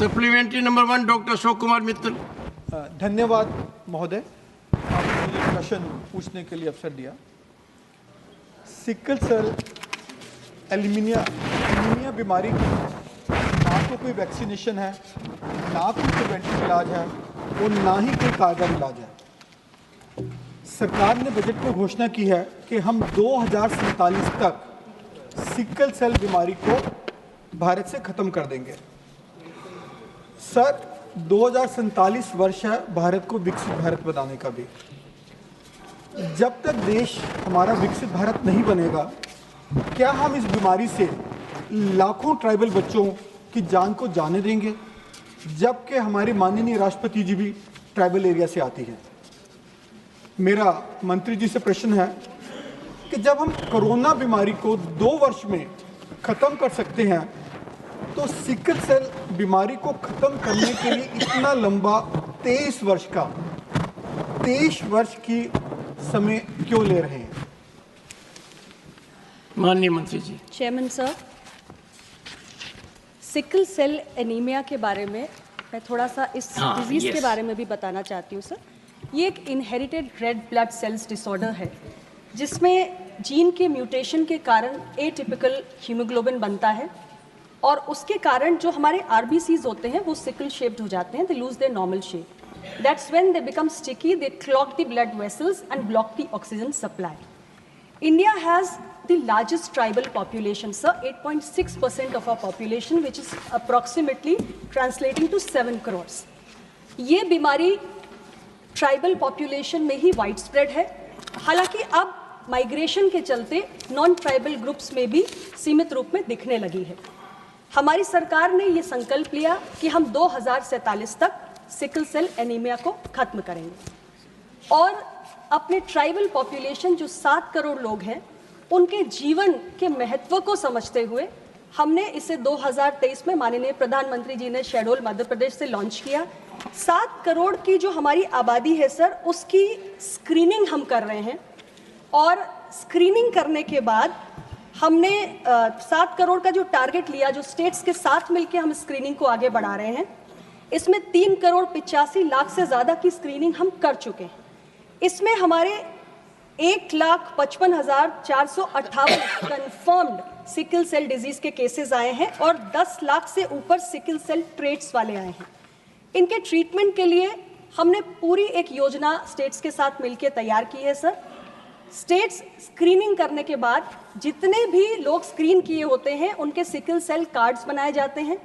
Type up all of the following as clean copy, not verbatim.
Supplementary number 1 doctor Ashok Kumar Mittal. धन्यवाद महोदय, आपने मुझे प्रश्न पूछने के लिए अवसर दिया। सिकल सेल एनीमिया बीमारी की ना तो कोई वैक्सीनेशन है, ना कोई प्रिवेंटिव इलाज है और ना ही कोई कारगर इलाज है। सरकार ने बजट में घोषणा की है कि हम 2047 तक सिकल सेल बीमारी को भारत से खत्म कर देंगे। सर, 2047 वर्ष है भारत को विकसित भारत बनाने का भी। जब तक देश हमारा विकसित भारत नहीं बनेगा, क्या हम इस बीमारी से लाखों ट्राइबल बच्चों की जान को जाने देंगे, जबकि हमारे माननीय राष्ट्रपति जी भी ट्राइबल एरिया से आती हैं। मेरा मंत्री जी से प्रश्न है कि जब हम कोरोना बीमारी को 2 वर्ष में खत्म कर सकते हैं, तो सिकल सेल बीमारी को खत्म करने के लिए इतना लंबा 23 वर्ष की समय क्यों ले रहे हैं? माननीय मंत्री ji. Chairman sir, sickle cell anaemia के बारे में मैं थोड़ा सा इस डिजीज के बारे में भी बताना चाहती हूँ सर। ये एक inherited red blood cells disorder है, जिसमें जीन के म्यूटेशन के कारण एटिपिकल हीमोग्लोबिन बनता है और उसके कारण जो हमारे आरबीसीज होते हैं वो सिकल शेप्ड हो जाते हैं, they lose their normal shape. That's when they become sticky, they clog the blood vessels and block the oxygen supply. India has the largest tribal population, sir, 8.6% of our population, which is approximately translating to 7 crores. ये बीमारी tribal population में ही wide spread है, हालांकि अब migration के चलते non tribal groups में भी सीमित रूप में दिखने लगी है। हमारी सरकार ने ये संकल्प लिया कि हम 2047 तक सिकल सेल एनीमिया को खत्म करेंगे और अपने ट्राइबल पॉपुलेशन जो 7 करोड़ लोग हैं, उनके जीवन के महत्व को समझते हुए हमने इसे 2023 में माननीय प्रधानमंत्री जी ने शेड्यूल मध्य प्रदेश से लॉन्च किया। 7 करोड़ की जो हमारी आबादी है सर, उसकी स्क्रीनिंग हम कर रहे हैं और स्क्रीनिंग करने के बाद हमने 7 करोड़ का जो टारगेट लिया, जो स्टेट्स के साथ मिलकर हम स्क्रीनिंग को आगे बढ़ा रहे हैं, इसमें 3 करोड़ 85 लाख से ज़्यादा की स्क्रीनिंग हम कर चुके हैं। इसमें हमारे 1,55,458 कंफर्म्ड सिकल सेल डिजीज के केसेस आए हैं और 10 लाख से ऊपर सिकल सेल ट्रेट्स वाले आए हैं। इनके ट्रीटमेंट के लिए हमने पूरी एक योजना स्टेट्स के साथ मिलकर तैयार की है सर। स्टेट्स स्क्रीनिंग करने के बाद जितने भी लोग स्क्रीन किए होते हैं, उनके सिकल सेल कार्ड्स बनाए जाते हैं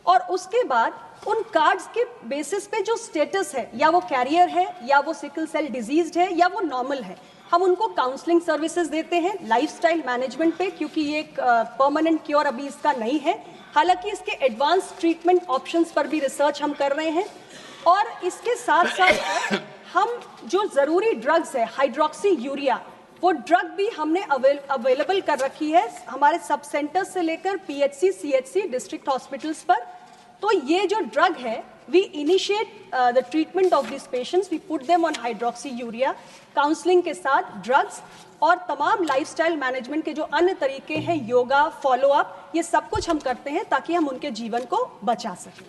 और उसके बाद उन कार्ड्स के बेसिस पे जो स्टेटस है, या वो कैरियर है, या वो सिकल सेल डिजीज्ड है, या वो नॉर्मल है, हम उनको काउंसलिंग सर्विसेज देते हैं लाइफस्टाइल मैनेजमेंट पे, क्योंकि ये एक परमानेंट क्योर अभी इसका नहीं है। हालांकि इसके एडवांस ट्रीटमेंट ऑप्शंस पर भी रिसर्च हम कर रहे हैं और इसके साथ साथ हम जो ज़रूरी ड्रग्स है, हाइड्रोक्सी यूरिया, वो ड्रग भी हमने अवेलेबल कर रखी है हमारे सब सेंटर्स से लेकर पीएचसी, सीएचसी, डिस्ट्रिक्ट हॉस्पिटल्स पर। तो ये जो ड्रग है, we initiate the treatment of this patients, we put them on hydroxyurea, counselling के साथ ड्रग्स और तमाम लाइफस्टाइल मैनेजमेंट के जो अन्य तरीके हैं, योगा, फॉलो अप, ये सब कुछ हम करते हैं ताकि हम उनके जीवन को बचा सकें।